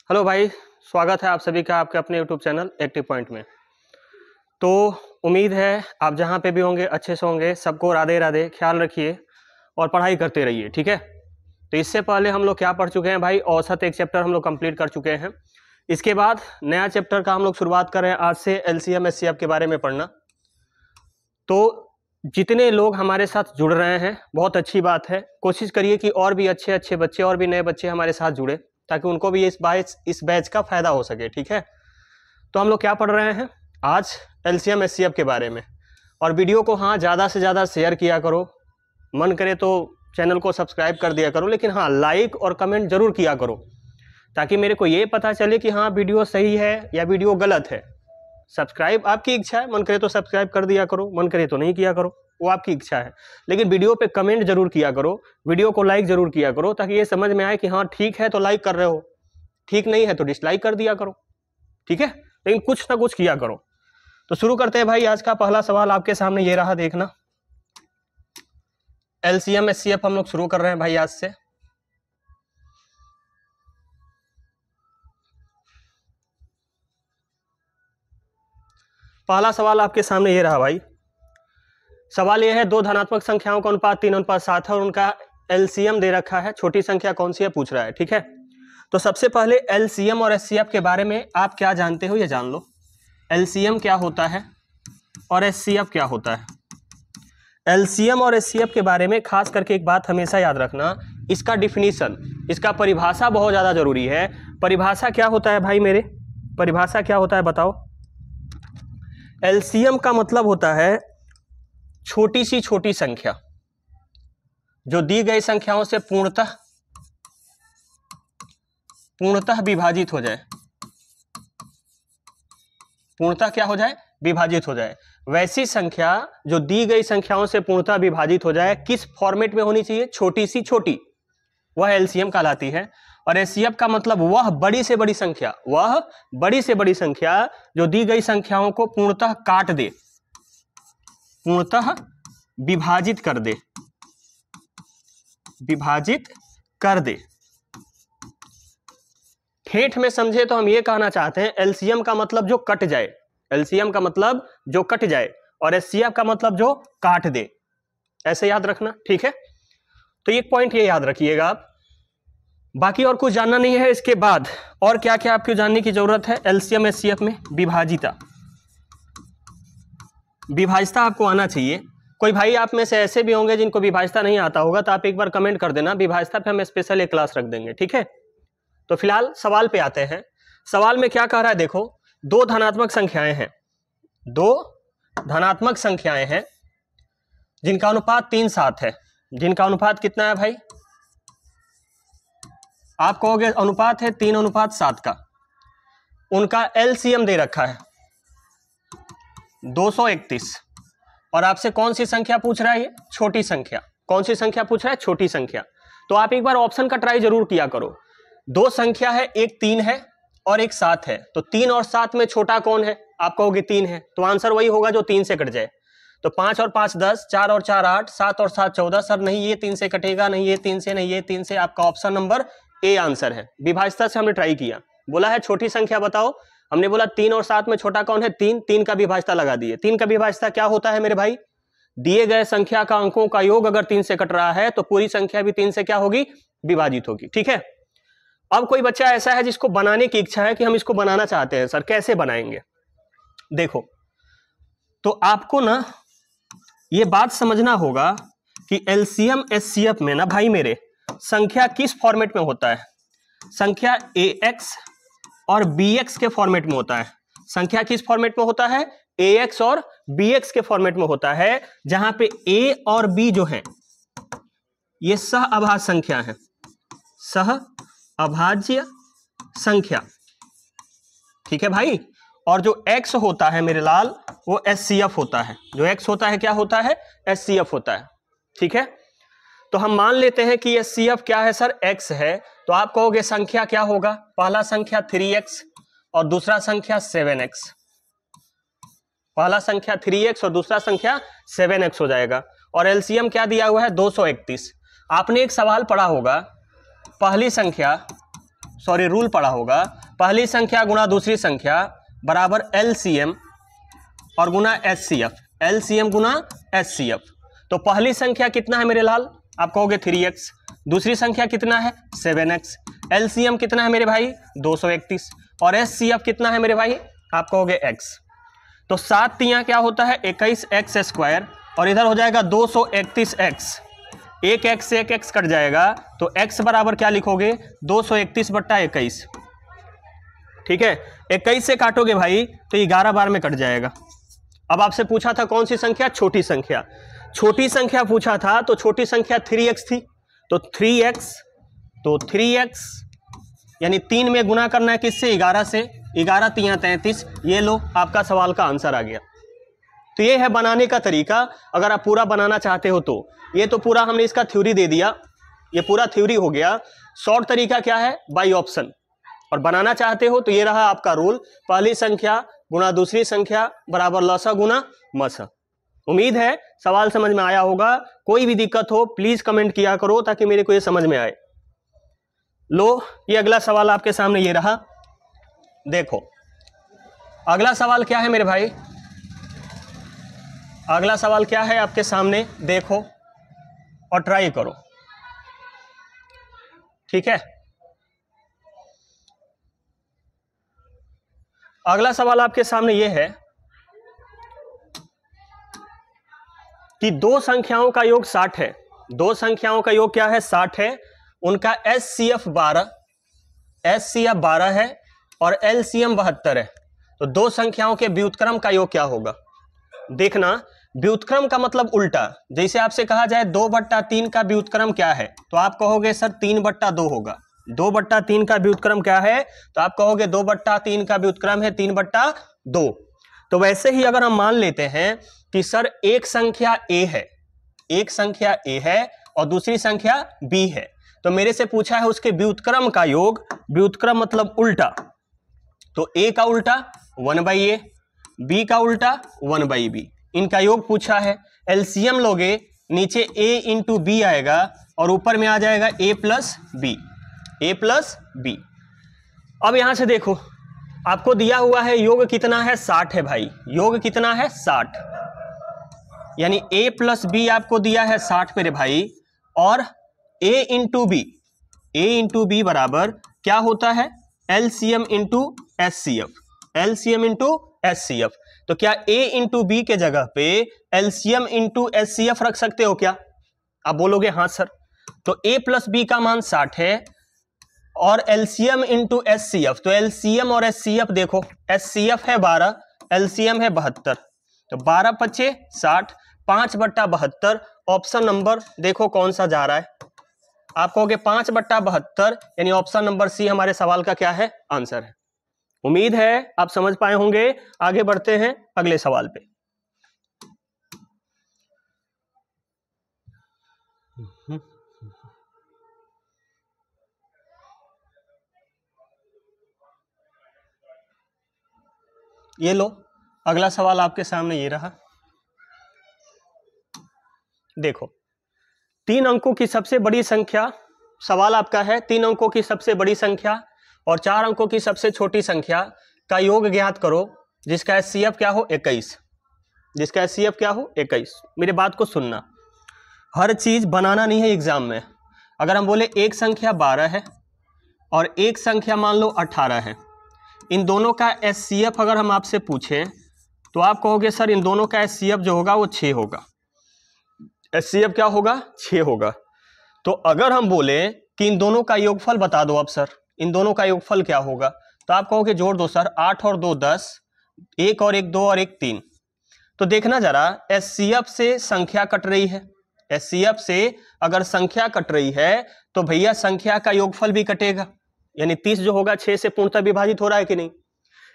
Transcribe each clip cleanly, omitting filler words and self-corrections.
Hello भाई, स्वागत है आप सभी का आपके अपने यूट्यूब चैनल एक्टिव पॉइंट में। तो उम्मीद है आप जहाँ पे भी होंगे अच्छे से होंगे। सबको राधे राधे, ख्याल रखिए और पढ़ाई करते रहिए, ठीक है। तो इससे पहले हम लोग क्या पढ़ चुके हैं भाई, औसत एक चैप्टर हम लोग कंप्लीट कर चुके हैं। इसके बाद नया चैप्टर का हम लोग शुरुआत कर रहे हैं आज से, LCM SCF के बारे में पढ़ना। तो जितने लोग हमारे साथ जुड़ रहे हैं बहुत अच्छी बात है। कोशिश करिए कि और भी अच्छे अच्छे बच्चे और भी नए बच्चे हमारे साथ जुड़े ताकि उनको भी इस बैच का फायदा हो सके, ठीक है। तो हम लोग क्या पढ़ रहे हैं आज, LCM SCF के बारे में। और वीडियो को हाँ ज़्यादा से ज़्यादा शेयर किया करो, मन करे तो चैनल को सब्सक्राइब कर दिया करो, लेकिन हाँ लाइक और कमेंट जरूर किया करो ताकि मेरे को ये पता चले कि हाँ वीडियो सही है या वीडियो गलत है। सब्सक्राइब आपकी इच्छा है, मन करे तो सब्सक्राइब कर दिया करो, मन करे तो नहीं किया करो, वो आपकी इच्छा है। लेकिन वीडियो पे कमेंट जरूर किया करो, वीडियो को लाइक जरूर किया करो ताकि ये समझ में आए कि हाँ ठीक है तो लाइक कर रहे हो, ठीक नहीं है तो डिसलाइक कर दिया करो, ठीक है। लेकिन कुछ ना कुछ किया करो। तो शुरू करते हैं भाई। आज का पहला सवाल आपके सामने ये रहा, देखना। LCM SCF हम लोग शुरू कर रहे हैं भाई आज से। पहला सवाल आपके सामने ये रहा भाई। सवाल ये है, दो धनात्मक संख्याओं का अनुपात 3:7 है और उनका LCM दे रखा है। छोटी संख्या कौन सी है पूछ रहा है, ठीक है। तो सबसे पहले LCM और SCF के बारे में आप क्या जानते हो ये जान लो। LCM क्या होता है और SCF क्या होता है। LCM और SCF के बारे में खास करके एक बात हमेशा याद रखना, इसका डिफिनीशन, इसका परिभाषा बहुत ज़्यादा जरूरी है। परिभाषा क्या होता है भाई मेरे, परिभाषा क्या होता है बताओ। LCM का मतलब होता है छोटी सी छोटी संख्या जो दी गई संख्याओं से पूर्णतः विभाजित हो जाए, पूर्णतः क्या हो जाए, विभाजित हो जाए। वैसी संख्या जो दी गई संख्याओं से पूर्णतः विभाजित हो जाए, किस फॉर्मेट में होनी चाहिए, छोटी सी छोटी, वह LCM कहलाती है। और SCF का मतलब वह बड़ी से बड़ी संख्या, वह बड़ी से बड़ी संख्या जो दी गई संख्याओं को पूर्णतः काट दे, पूर्णतः विभाजित कर दे, विभाजित कर दे। ठेठ में समझे तो हम ये कहना चाहते हैं LCM का मतलब जो कट जाए, LCM का मतलब जो कट जाए और SCF का मतलब जो काट दे, ऐसे याद रखना, ठीक है। तो एक पॉइंट ये याद रखिएगा आप, बाकी और कुछ जानना नहीं है। इसके बाद और क्या क्या आपको जानने की जरूरत है LCM SCF में, विभाजिता, विभाजिता आपको आना चाहिए। कोई भाई आप में से ऐसे भी होंगे जिनको विभाजिता नहीं आता होगा, तो आप एक बार कमेंट कर देना, विभाजिता पे हम स्पेशल एक क्लास रख देंगे, ठीक है। तो फिलहाल सवाल पे आते हैं। सवाल में क्या कह रहा है देखो, दो धनात्मक संख्याएं हैं, दो धनात्मक संख्याएं हैं जिनका अनुपात 3:7 है। जिनका अनुपात कितना है भाई, आप कहोगे अनुपात है 3:7 का। उनका LCM दे रखा है 231 और आपसे कौन सी संख्या पूछ रहा है, ये छोटी संख्या। कौन सी संख्या पूछ रहा है, छोटी संख्या। तो आप एक बार ऑप्शन का ट्राई जरूर किया करो। दो संख्या है, एक 3 है और एक 7 है, तो 3 और 7 में छोटा कौन है, आप कहोगे 3 है, तो आंसर वही होगा जो 3 से कट जाए। तो 5 और 5 10, 4 और 4 8, 7 और 7 14। सर नहीं ये 3 से कटेगा, नहीं ये 3 से, नहीं ये 3 से, आपका ऑप्शन नंबर A आंसर है। विभाजिता से हमने ट्राई किया, बोला है छोटी संख्या बताओ, हमने बोला 3 और 7 में छोटा कौन है, 3, 3 का विभाजिता लगा दिए। 3 का विभाजिता क्या होता है मेरे भाई, दिए गए संख्या का अंकों का योग अगर 3 से कट रहा है तो पूरी संख्या भी 3 से क्या होगी, विभाजित होगी, ठीक है। अब कोई बच्चा ऐसा है जिसको बनाने की इच्छा है कि हम इसको बनाना चाहते हैं, सर कैसे बनाएंगे। देखो, तो आपको ना ये बात समझना होगा कि LCM SCF में ना भाई मेरे संख्या किस फॉर्मेट में होता है। संख्या AX और BX के फॉर्मेट में होता है। संख्या किस फॉर्मेट में होता है, AX और BX के फॉर्मेट में होता है, जहां पे A और B जो है ये सहअभाज्य संख्या है, सहअभाज्य संख्या, ठीक है भाई। और जो X होता है मेरे लाल, वो SCF होता है। जो X होता है क्या होता है, SCF होता है, ठीक है। तो हम मान लेते हैं कि SCF क्या है सर, X है। तो आप कहोगे संख्या क्या होगा, पहला संख्या 3x और दूसरा संख्या 7x। पहला संख्या 3x और दूसरा संख्या 7x हो जाएगा। और LCM क्या दिया हुआ है, 231। आपने एक सवाल पढ़ा होगा, पहली संख्या सॉरी रूल पढ़ा होगा, पहली संख्या गुणा दूसरी संख्या बराबर LCM और गुना SCF, LCM गुना SCF। तो पहली संख्या कितना है मेरे लाल, आप कहोगे 3x, दूसरी संख्या कितना है 7x, LCM कितना है मेरे भाई 231 और SCF कितना है मेरे भाई, आप कहोगे x। तो 7 तियां क्या होता है 21x स्क्वायर और इधर हो जाएगा 231x, एक x से एक x कट जाएगा तो x बराबर क्या लिखोगे 231/21। ठीक है, 21 से काटोगे भाई तो 11 बार में कट जाएगा। अब आपसे पूछा था कौन सी संख्या, छोटी संख्या, छोटी संख्या पूछा था तो छोटी संख्या 3x थी, तो 3x यानी 3 में गुना करना है किससे 11 से, 11 तियां 33, ये लो आपका सवाल का आंसर आ गया। तो ये है बनाने का तरीका। अगर आप पूरा बनाना चाहते हो तो ये तो पूरा हमने इसका थ्योरी दे दिया, ये पूरा थ्योरी हो गया। शॉर्ट तरीका क्या है, बाय ऑप्शन। और बनाना चाहते हो तो ये रहा आपका रूल, पहली संख्या गुणा दूसरी संख्या बराबर लसा गुना मसा। उम्मीद है सवाल समझ में आया होगा। कोई भी दिक्कत हो प्लीज कमेंट किया करो ताकि मेरे को ये समझ में आए। लो ये अगला सवाल आपके सामने ये रहा, देखो अगला सवाल क्या है मेरे भाई, अगला सवाल क्या है आपके सामने, देखो और ट्राई करो। ठीक है, अगला सवाल आपके सामने यह है कि दो संख्याओं का योग 60 है, दो संख्याओं का योग क्या है 60 है, उनका SCF 12 है और LCM 72 है। तो दो संख्याओं के व्युत्क्रम का योग क्या होगा। देखना व्युत्क्रम का मतलब उल्टा, जैसे आपसे कहा जाए 2/3 का व्युत्क्रम क्या है तो आप कहोगे सर 3/2 होगा। 2/3 का व्युत्क्रम क्या है तो आप कहोगे 2/3 का व्युत्क्रम है 3/2। तो वैसे ही अगर हम मान लेते हैं कि सर एक संख्या A है, एक संख्या A है और दूसरी संख्या B है, तो मेरे से पूछा है उसके व्युत्क्रम का योग, व्युत्क्रम मतलब उल्टा, तो A का उल्टा 1/A, B का उल्टा 1/B, इनका योग पूछा है। LCM लोगे नीचे A इंटू B आएगा और ऊपर में आ जाएगा A plus B, A plus B। अब यहां से देखो आपको दिया हुआ है योग कितना है 60 है भाई, योग कितना है 60, यानी A प्लस B आपको दिया है 60 मेरे भाई, और A into B, A into B बराबर क्या होता है LCM into SCF, LCM into SCF। तो क्या A इंटू B के जगह पे LCM इंटू SCF रख सकते हो क्या, आप बोलोगे हाँ सर। तो A प्लस B का मान 60 है और LCM इंटू SCF, तो LCM और SCF देखो, SCF है 12, LCM है 72, तो 12×5 60, 5/72। ऑप्शन नंबर देखो कौन सा जा रहा है, आप कहोगे 5/72, यानी ऑप्शन नंबर सी हमारे सवाल का क्या है आंसर है। उम्मीद है आप समझ पाए होंगे। आगे बढ़ते हैं अगले सवाल पे। ये लो अगला सवाल आपके सामने ये रहा, देखो 3 अंकों की सबसे बड़ी संख्या, सवाल आपका है 3 अंकों की सबसे बड़ी संख्या और 4 अंकों की सबसे छोटी संख्या का योग ज्ञात करो जिसका SCF क्या हो 21, जिसका SCF क्या हो 21। मेरे बात को सुनना, हर चीज बनाना नहीं है एग्जाम में। अगर हम बोले एक संख्या 12 है और एक संख्या मान लो 18 है, इन दोनों का SCF अगर हम आपसे पूछें तो आप कहोगे सर इन दोनों का SCF जो होगा वो 6 होगा, SCF क्या होगा 6 होगा। तो अगर हम बोले कि इन दोनों का योगफल बता दो, अब सर इन दोनों का योगफल क्या होगा, तो आप कहोगे जोड़ दो सर, 8 और 2 10, 1 और 1 2 और 1 3। तो देखना जरा SCF से संख्या कट रही है, SCF से अगर संख्या कट रही है तो भैया संख्या का योगफल भी कटेगा, यानी 30 जो होगा 6 से पूर्णतः विभाजित हो रहा है कि नहीं।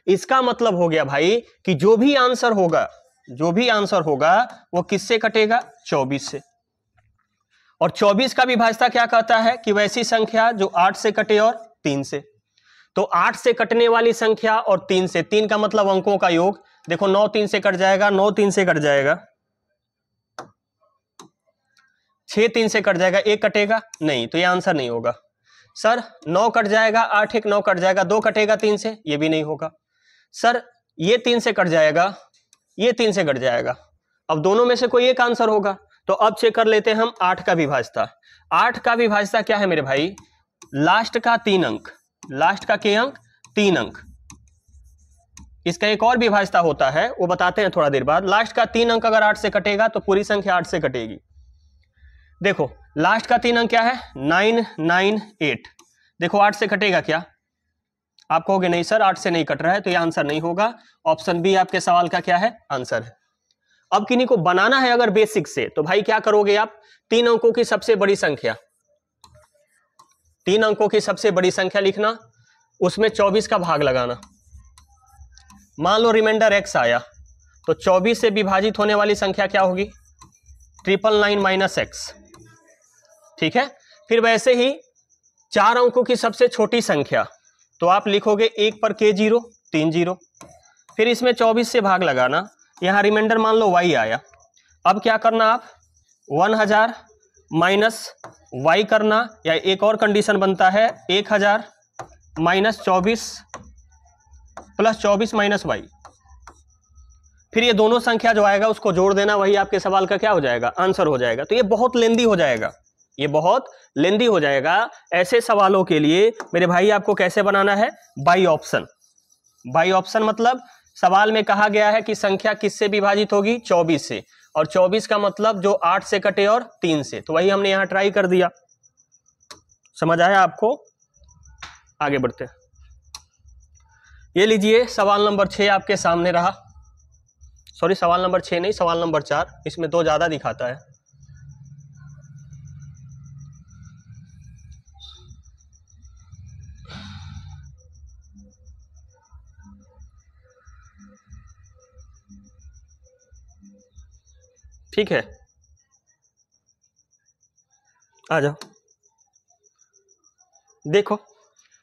इसका मतलब हो गया भाई कि जो भी आंसर होगा, जो भी आंसर होगा वो किससे कटेगा 24 से। और 24 का विभाज्यता क्या कहता है कि वैसी संख्या जो 8 से कटे और 3 से। तो 8 से कटने वाली संख्या और 3 से, 3 का मतलब अंकों का योग, देखो 9 3 से कट जाएगा, 9 3 से कट जाएगा, 6 3 से कट जाएगा, 1 कटेगा नहीं, तो ये आंसर नहीं होगा। सर 9 कट जाएगा, 8 एक 9 कट जाएगा, 2 कटेगा 3 से, ये भी नहीं होगा। सर ये 3 से कट जाएगा, ये 3 से कट जाएगा। अब दोनों में से कोई एक आंसर होगा। तो अब चेक कर लेते हैं हम 8 का विभाज्यता। 8 का विभाज्यता क्या है मेरे भाई? लास्ट का 3 अंक, लास्ट का के अंक 3 अंक। इसका एक और विभाज्यता होता है, वो बताते हैं थोड़ा देर बाद। लास्ट का 3 अंक अगर 8 से कटेगा तो पूरी संख्या 8 से कटेगी। देखो लास्ट का 3 अंक क्या है? 998। देखो 8 से कटेगा क्या? आप कहोगे नहीं सर 8 से नहीं कट रहा है, तो ये आंसर नहीं होगा। ऑप्शन बी आपके सवाल का क्या है? आंसर है। अब किन्हीं को बनाना है अगर बेसिक से, तो भाई क्या करोगे आप? 3 अंकों की सबसे बड़ी संख्या, 3 अंकों की सबसे बड़ी संख्या लिखना, उसमें 24 का भाग लगाना। मान लो रिमाइंडर x आया, तो 24 से विभाजित होने वाली संख्या क्या होगी? 999 - x। ठीक है। फिर वैसे ही 4 अंकों की सबसे छोटी संख्या, तो आप लिखोगे 1 पर k 0, 3 0। फिर इसमें 24 से भाग लगाना, यहां रिमाइंडर मान लो y आया। अब क्या करना आप? 1000 माइनस y करना, या एक और कंडीशन बनता है 1000 माइनस 24 प्लस 24 माइनस y। फिर ये दोनों संख्या जो आएगा उसको जोड़ देना, वही आपके सवाल का क्या हो जाएगा? आंसर हो जाएगा। तो ये बहुत लेंदी हो जाएगा, ये बहुत लेंदी हो जाएगा। ऐसे सवालों के लिए मेरे भाई आपको कैसे बनाना है? By option. बाई ऑप्शन मतलब सवाल में कहा गया है कि संख्या किससे विभाजित होगी? 24 से, और 24 का मतलब जो 8 से कटे और 3 से, तो वही हमने यहां ट्राई कर दिया। समझ आया आपको? आगे बढ़ते हैं। ये लीजिए सवाल नंबर 6 आपके सामने रहा। सॉरी, सवाल नंबर 6 नहीं, सवाल नंबर 4, इसमें 2 ज्यादा दिखाता है। ठीक है, आ जाओ। देखो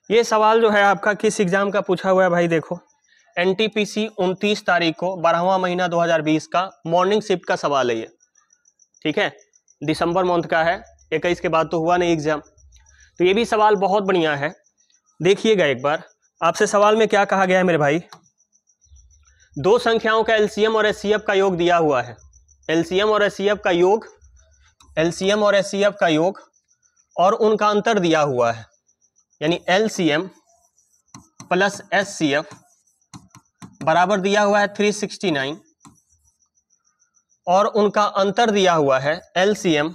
ये सवाल जो है आपका किस एग्जाम का पूछा हुआ है भाई? देखो एनटीपीसी 29 तारीख को 12वां महीना 2020 का मॉर्निंग शिफ्ट का सवाल है ये। ठीक है, दिसंबर मंथ का है, 21 के बाद तो हुआ नहीं एग्जाम। तो ये भी सवाल बहुत बढ़िया है, देखिएगा एक बार। आपसे सवाल में क्या कहा गया है मेरे भाई? दो संख्याओं का एलसीएम और एचसीएफ का योग दिया हुआ है। एलसीएम और एचसीएफ का योग, एलसीएम और एचसीएफ का योग और उनका अंतर दिया हुआ है, यानी एलसीएम प्लस एचसीएफ बराबर दिया हुआ है 369, और उनका अंतर दिया हुआ है एलसीएम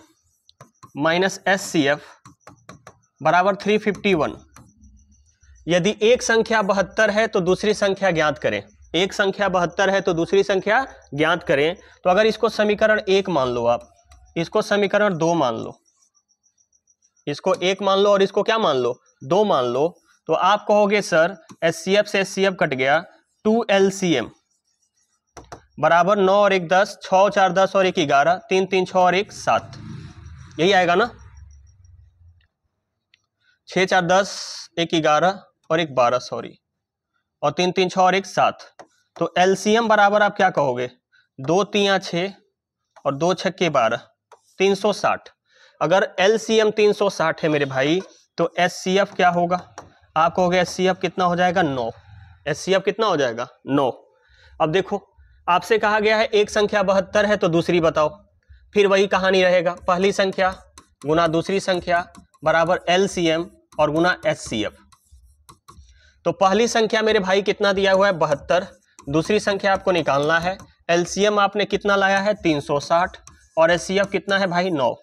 माइनस एचसीएफ बराबर 351। यदि एक संख्या 72 है तो दूसरी संख्या ज्ञात करें। एक संख्या 72 है तो दूसरी संख्या ज्ञात करें। तो अगर इसको समीकरण 1 मान लो, आप इसको समीकरण 2 मान लो, इसको 1 मान लो और इसको क्या मान लो? 2 मान लो, तो आप कहोगे सर एचसीएफ से एचसीएफ कट गया, 2 एलसीएम बराबर 9 और 1 10, 6 4 10 और 1 11, 3 3 6 और 1 7। यही आएगा ना? 6 4 10, 1 11 और 1 12, सॉरी, और 3 3 6 और 1 7। तो एलसीएम बराबर आप क्या कहोगे? 2 3 6 और 2 6 12, 360। अगर एलसीएम 360 है मेरे भाई, तो एचसीएफ क्या होगा? आप कहोगे एचसीएफ कितना हो जाएगा? 9। एचसीएफ कितना हो जाएगा? 9। अब देखो आपसे कहा गया है एक संख्या 72 है तो दूसरी बताओ। फिर वही कहानी रहेगा, पहली संख्या गुना दूसरी संख्या बराबर एलसीएम और गुना एचसीएफ। तो पहली संख्या मेरे भाई कितना दिया हुआ है? 72। दूसरी संख्या आपको निकालना है। एलसीएम आपने कितना लाया है? 360, और एचसीएफ कितना है भाई? 9।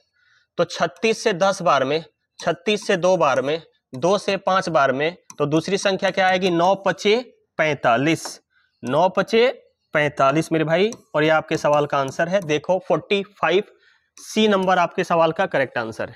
तो 36 से 10 बार में, 36 से 2 बार में, 2 से 5 बार में, तो दूसरी संख्या क्या आएगी? 9 5 45, 9 5 45 मेरे भाई। और ये आपके सवाल का आंसर है। देखो 45C नंबर आपके सवाल का करेक्ट आंसर है।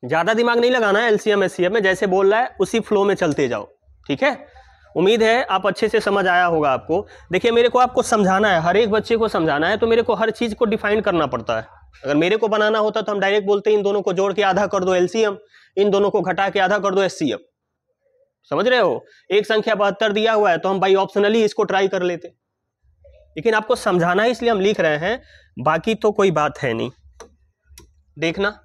ज्यादा दिमाग नहीं लगाना है एलसीएम एचसीएफ में, जैसे बोल रहा है उसी फ्लो में चलते जाओ। ठीक है, उम्मीद है आप अच्छे से समझ आया होगा आपको। देखिए मेरे को आपको समझाना है, हर एक बच्चे को समझाना है, तो मेरे को हर चीज को डिफाइन करना पड़ता है। अगर मेरे को बनाना होता तो हम डायरेक्ट बोलते इन दोनों को जोड़ के आधा कर दो एलसीएम, इन दोनों को घटा के आधा कर दो एचसीएफ। समझ रहे हो? एक संख्या 72 दिया हुआ है तो हम बाई ऑप्शनली इसको ट्राई कर लेते, लेकिन आपको समझाना है इसलिए हम लिख रहे हैं, बाकी तो कोई बात है नहीं। देखना,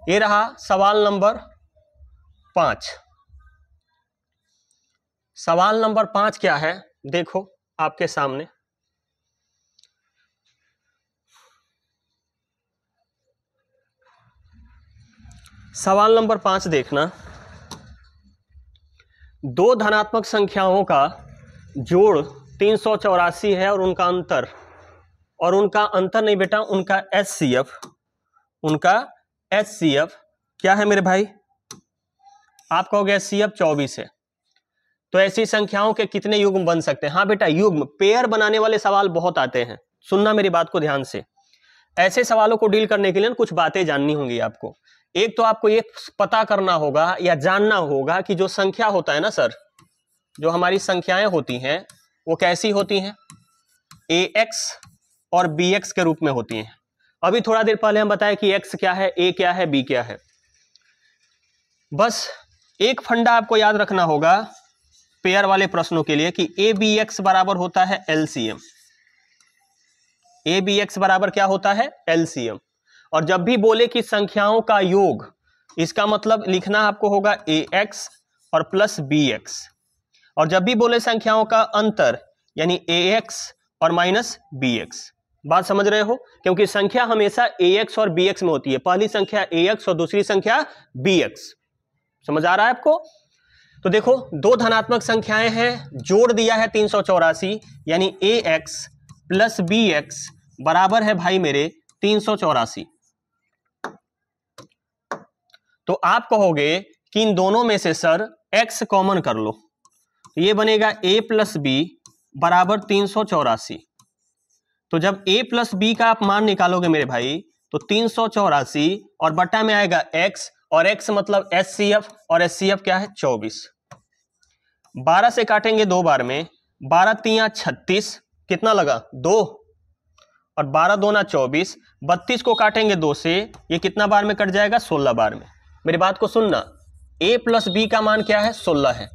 ये रहा सवाल नंबर 5। सवाल नंबर 5 क्या है, देखो आपके सामने। सवाल नंबर 5 देखना, दो धनात्मक संख्याओं का जोड़ 384 है और उनका अंतर नहीं बेटा, उनका HCF क्या है मेरे भाई? आप कहोगे HCF 24 है। तो ऐसी संख्याओं के कितने युग्म बन सकते हैं? हाँ बेटा, युग्म, पेयर बनाने वाले सवाल बहुत आते हैं। सुनना मेरी बात को ध्यान से। ऐसे सवालों को डील करने के लिए कुछ बातें जाननी होंगी आपको। एक तो आपको ये पता करना होगा या जानना होगा कि जो संख्या होता है ना सर, जो हमारी संख्याएं होती हैं वो कैसी होती हैं? AX और BX के रूप में होती हैं। अभी थोड़ा देर पहले हम बताए कि X क्या है, A क्या है, B क्या है। बस एक फंडा आपको याद रखना होगा पेयर वाले प्रश्नों के लिए कि ABX बराबर होता है LCM। ABX बराबर क्या होता है? LCM। और जब भी बोले कि संख्याओं का योग, इसका मतलब लिखना आपको होगा AX और प्लस BX। और जब भी बोले संख्याओं का अंतर, यानी AX और माइनस BX। बात समझ रहे हो? क्योंकि संख्या हमेशा AX और BX में होती है, पहली संख्या AX और दूसरी संख्या BX। समझ आ रहा है आपको? तो देखो, दो धनात्मक संख्याएं हैं, जोड़ दिया है 384, यानी AX प्लस BX बराबर है भाई मेरे 384। तो आप कहोगे कि इन दोनों में से सर X कॉमन कर लो, तो ये बनेगा A प्लस B बराबर 384। तो जब A प्लस B का आप मान निकालोगे मेरे भाई, तो 384 और बटा में आएगा X, और X मतलब HCF, और HCF क्या है? 24। 12 से काटेंगे 2 बार में, 12 तिया 36, कितना लगा? 2, और 12 दूना 24। 32 को काटेंगे 2 से, ये कितना बार में कट जाएगा? 16 बार में। मेरी बात को सुनना, A प्लस B का मान क्या है? 16 है।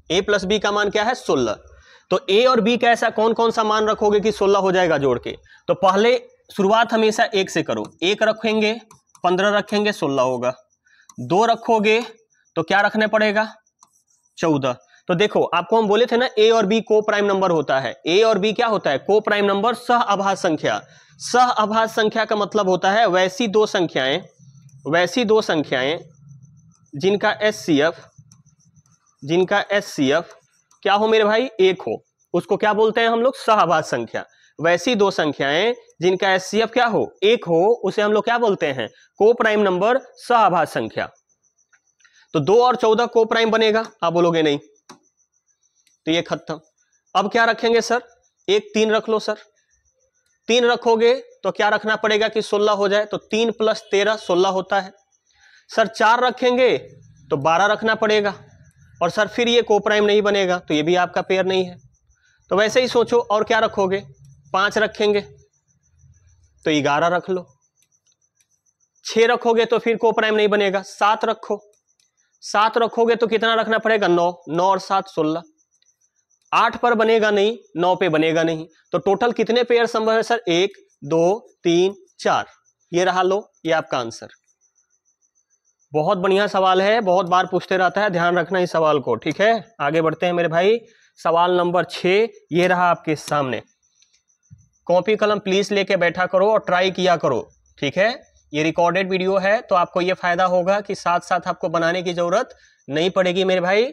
A प्लस B का मान क्या है? 16। तो A और B का ऐसा कौन कौन सा मान रखोगे कि 16 हो जाएगा जोड़ के? तो पहले शुरुआत हमेशा 1 से करो। 1 रखेंगे, 15 रखेंगे, 16 होगा। 2 रखोगे तो क्या रखने पड़ेगा? 14। तो देखो, आपको हम बोले थे ना A और B को प्राइम नंबर होता है। A और B क्या होता है? को प्राइम नंबर, सह अभाज्य संख्या। सह अभाज्य संख्या का मतलब होता है वैसी दो संख्याएं जिनका HCF क्या हो मेरे भाई? 1 हो, उसको क्या बोलते हैं हम लोग? सह अभाज्य संख्या। वैसी दो संख्याएं जिनका HCF क्या हो? 1 हो, उसे हम लोग क्या बोलते हैं? को प्राइम नंबर, सह अभाज्य संख्या। तो 2 और 14 को प्राइम बनेगा? आप बोलोगे नहीं, तो ये खत्म। अब क्या रखेंगे सर? 1 3 रख लो सर। 3 रखोगे तो क्या रखना पड़ेगा कि 16 हो जाए? तो 3 प्लस 13 16 होता है। सर 4 रखेंगे तो 12 रखना पड़ेगा, और सर फिर ये को प्राइम नहीं बनेगा, तो ये भी आपका पेयर नहीं है। तो वैसे ही सोचो, और क्या रखोगे? 5 रखेंगे तो 11 रख लो। 6 रखोगे तो फिर को प्राइम नहीं बनेगा, 7 रखो। 7 रखोगे तो कितना रखना पड़ेगा? 9। 9 और 7 16। 8 पर बनेगा नहीं, 9 पे बनेगा नहीं। तो टोटल कितने पेयर संभव है सर? 1 2 3 4। ये रहा, लो, ये आपका आंसर। बहुत बढ़िया सवाल है, बहुत बार पूछते रहता है, ध्यान रखना इस सवाल को, ठीक है? आगे बढ़ते हैं मेरे भाई। सवाल नंबर 6 ये रहा आपके सामने। कॉपी कलम प्लीज लेके बैठा करो और ट्राई किया करो, ठीक है? ये रिकॉर्डेड वीडियो है, तो आपको ये फायदा होगा कि साथ साथ आपको बनाने की जरूरत नहीं पड़ेगी मेरे भाई।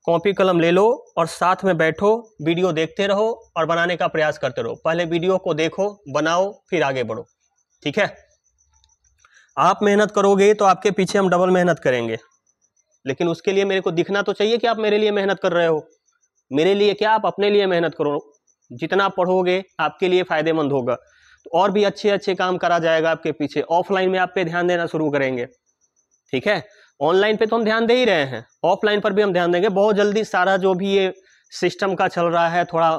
कॉपी कलम ले लो और साथ में बैठो, वीडियो देखते रहो और बनाने का प्रयास करते रहो। पहले वीडियो को देखो, बनाओ, फिर आगे बढ़ो, ठीक है? आप मेहनत करोगे तो आपके पीछे हम डबल मेहनत करेंगे, लेकिन उसके लिए मेरे को दिखना तो चाहिए कि आप मेरे लिए मेहनत कर रहे हो। मेरे लिए क्या, आप अपने लिए मेहनत करो। जितना पढ़ोगे आपके लिए फायदेमंद होगा, तो और भी अच्छे अच्छे काम करा जाएगा आपके पीछे। ऑफलाइन में आप पे ध्यान देना शुरू करेंगे, ठीक है? ऑनलाइन पे तो हम ध्यान दे ही रहे हैं, ऑफलाइन पर भी हम ध्यान देंगे बहुत जल्दी। सारा जो भी ये सिस्टम का चल रहा है, थोड़ा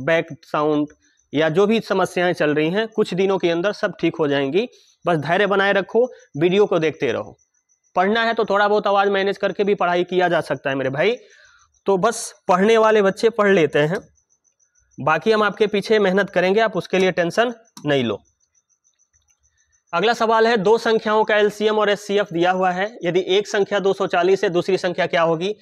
बैक साउंड या जो भी समस्याएं चल रही हैं, कुछ दिनों के अंदर सब ठीक हो जाएंगी। बस धैर्य बनाए रखो, वीडियो को देखते रहो। पढ़ना है तो थोड़ा बहुत आवाज मैनेज करके भी पढ़ाई किया जा सकता है मेरे भाई। तो बस पढ़ने वाले बच्चे पढ़ लेते हैं, बाकी हम आपके पीछे मेहनत करेंगे, आप उसके लिए टेंशन नहीं लो। अगला सवाल है, दो संख्याओं का एलसीएम और एचसीएफ दिया हुआ है। यदि एक संख्या 240 है, दूसरी संख्या क्या होगी?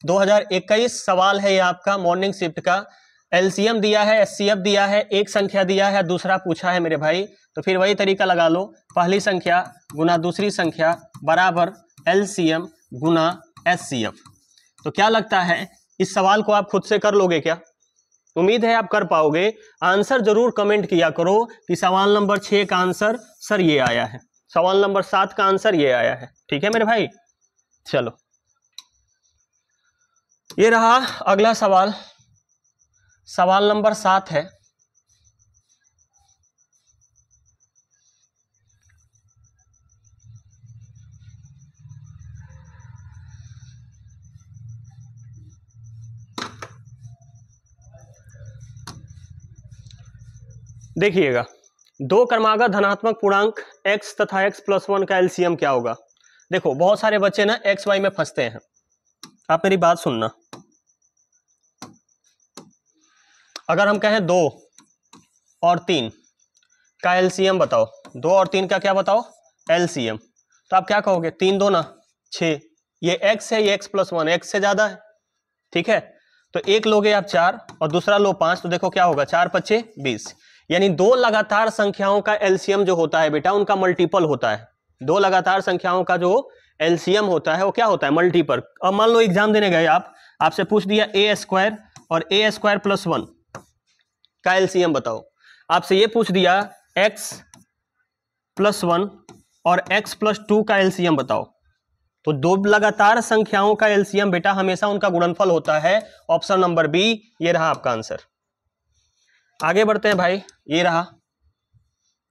2021 सवाल है ये आपका मॉर्निंग शिफ्ट का। एलसीएम दिया है, एचसीएफ दिया है, एक संख्या दिया है, दूसरा पूछा है मेरे भाई, तो फिर वही तरीका लगा लो, पहली संख्या गुना दूसरी संख्या बराबर एलसीएम गुना एचसीएफ। तो क्या लगता है इस सवाल को आप खुद से कर लोगे क्या? उम्मीद है आप कर पाओगे। आंसर जरूर कमेंट किया करो कि सवाल नंबर 6 का आंसर सर ये आया है, सवाल नंबर 7 का आंसर ये आया है। ठीक है मेरे भाई, चलो ये रहा अगला सवाल, सवाल नंबर 7 है। देखिएगा, दो क्रमागत धनात्मक पूर्णांक x तथा x प्लस 1 का एलसीएम क्या होगा? देखो बहुत सारे बच्चे ना एक्स वाई में फंसते हैं, आप मेरी बात सुनना। अगर हम कहें 2 और 3 का एलसीएम बताओ, 2 और 3 का क्या बताओ? एलसीएम। तो आप क्या कहोगे? 3 2 ना 6, ये x है, ये x प्लस 1 x से ज्यादा है, ठीक है। तो एक लोगे आप 4 और दूसरा लो 5, तो देखो क्या होगा? 4 5 20। यानी दो लगातार संख्याओं का एलसीएम जो होता है बेटा उनका मल्टीपल होता है। दो लगातार संख्याओं का जो एलसीएम होता है वो क्या होता है? मल्टीपल। अब मान लो एग्जाम देने गए आप, आपसे पूछ दिया ए स्क्वायर और ए स्क्वायर प्लस 1 का एलसीएम बताओ। आपसे ये पूछ दिया x प्लस 1 और x प्लस 2 का एलसीएम बताओ। तो दो लगातार संख्याओं का एलसीएम बेटा हमेशा उनका गुणनफल होता है। ऑप्शन नंबर बी, ये रहा आपका आंसर। आगे बढ़ते हैं भाई, ये रहा,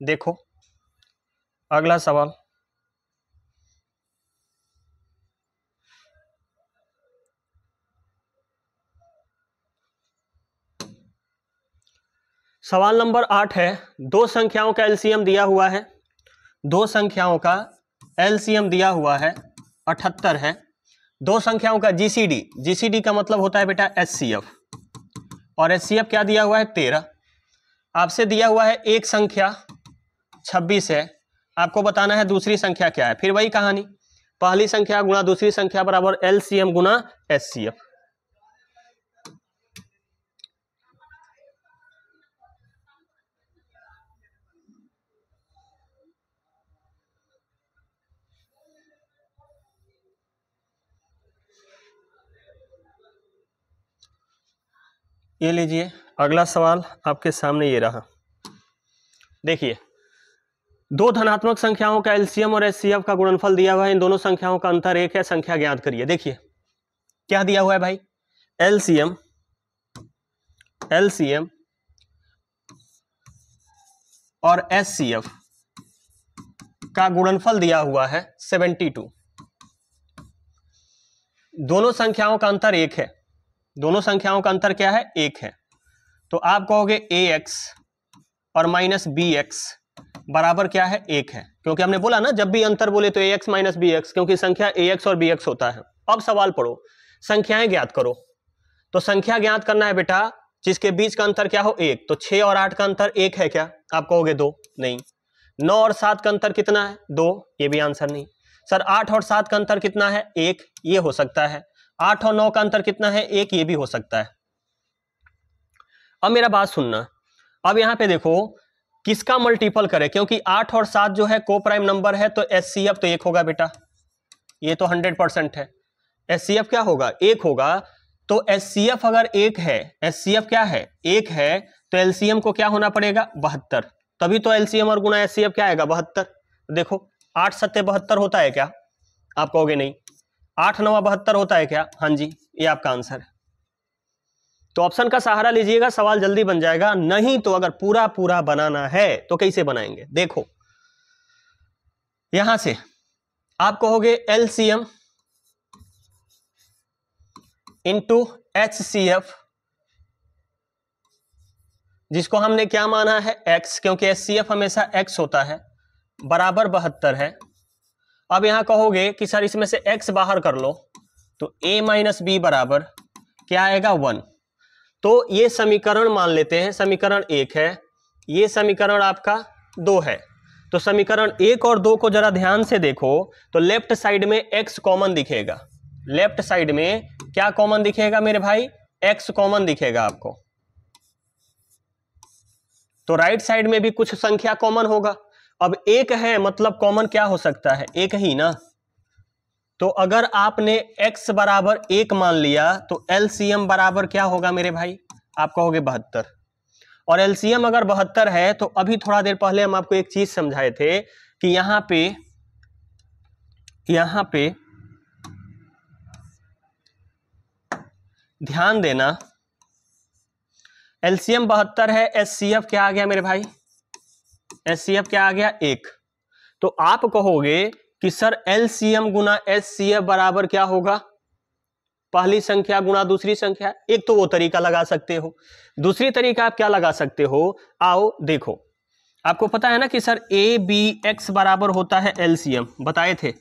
देखो अगला सवाल। सवाल नंबर 8 है, दो संख्याओं का एलसीएम दिया हुआ है, दो संख्याओं का एलसीएम दिया हुआ है 78 है। दो संख्याओं का जीसीडी, जीसीडी का मतलब होता है बेटा एचसीएफ, और एचसीएफ क्या दिया हुआ है? 13। आपसे दिया हुआ है एक संख्या 26 है, आपको बताना है दूसरी संख्या क्या है। फिर वही कहानी, पहली संख्या गुना दूसरी संख्या बराबर एलसीएम गुना एचसीएफ। ये लीजिए अगला सवाल आपके सामने ये रहा। देखिए, दो धनात्मक संख्याओं का एलसीएम और एचसीएफ का गुणनफल दिया हुआ है, इन दोनों संख्याओं का अंतर 1 है, संख्या ज्ञात करिए। देखिए क्या दिया हुआ है भाई? एलसीएम, एलसीएम और एचसीएफ का गुणनफल दिया हुआ है 72। दोनों संख्याओं का अंतर 1 है, दोनों संख्याओं का अंतर क्या है? 1 है। तो आप कहोगे ax और माइनस bx बराबर क्या है? 1 है, क्योंकि हमने बोला ना जब भी अंतर बोले तो ax माइनस bx, क्योंकि संख्या ax और bx होता है। अब सवाल पढ़ो, संख्याएं ज्ञात करो। तो संख्या ज्ञात करना है बेटा जिसके बीच का अंतर क्या हो? 1। तो 6 और 8 का अंतर 1 है क्या? आप कहोगे 2, नहीं। 9 और 7 का अंतर कितना है? 2, ये भी आंसर नहीं। सर 8 और 7 का अंतर कितना है? 1, ये हो सकता है। 8 और 9 का अंतर कितना है? 1, ये भी हो सकता है। अब मेरा बात सुनना, अब यहां पे देखो किसका मल्टीपल करे, क्योंकि 8 और 7 जो है को प्राइम नंबर है, तो एचसीएफ तो 1 होगा बेटा, ये तो 100% है। एचसीएफ क्या होगा? 1 होगा। तो एचसीएफ अगर 1 है, एचसीएफ क्या है? 1 है, तो एलसीएम को क्या होना पड़ेगा? 72। तभी तो एलसीएम और गुना एचसीएफ क्या आएगा? 72। देखो 8 7 72 होता है क्या? आप कहोगे नहीं। 8 9 72 होता है क्या? हाँ जी, ये आपका आंसर है। तो ऑप्शन का सहारा लीजिएगा, सवाल जल्दी बन जाएगा। नहीं तो अगर पूरा पूरा बनाना है तो कैसे बनाएंगे? देखो यहां से आप कहोगे एलसीएम इंटू एचसीएफ, जिसको हमने क्या माना है? x, क्योंकि एचसीएफ हमेशा x होता है, बराबर 72 है। अब यहां कहोगे कि सर इसमें से x बाहर कर लो, तो a माइनस बी बराबर क्या आएगा? 1। तो ये समीकरण मान लेते हैं, समीकरण 1 है, ये समीकरण आपका 2 है। तो समीकरण 1 और 2 को जरा ध्यान से देखो तो लेफ्ट साइड में x कॉमन दिखेगा। लेफ्ट साइड में क्या कॉमन दिखेगा मेरे भाई? x कॉमन दिखेगा आपको। तो राइट साइड में भी कुछ संख्या कॉमन होगा। अब एक है मतलब कॉमन क्या हो सकता है? एक ही ना। तो अगर आपने x बराबर 1 मान लिया तो LCM बराबर क्या होगा मेरे भाई? आप कहोगे 72। और LCM अगर 72 है तो अभी थोड़ा देर पहले हम आपको एक चीज समझाए थे कि यहां पे ध्यान देना, LCM 72 है, SCF क्या आ गया मेरे भाई? SCF क्या आ गया? 1। तो आप कहोगे कि सर LCM गुना SCF बराबर क्या होगा? पहली संख्या गुना दूसरी संख्या। एक तो वो तरीका लगा सकते हो, दूसरी तरीका आप क्या लगा सकते हो? आओ देखो, आपको पता है ना कि सर ABX बराबर होता है LCM, बताए थे।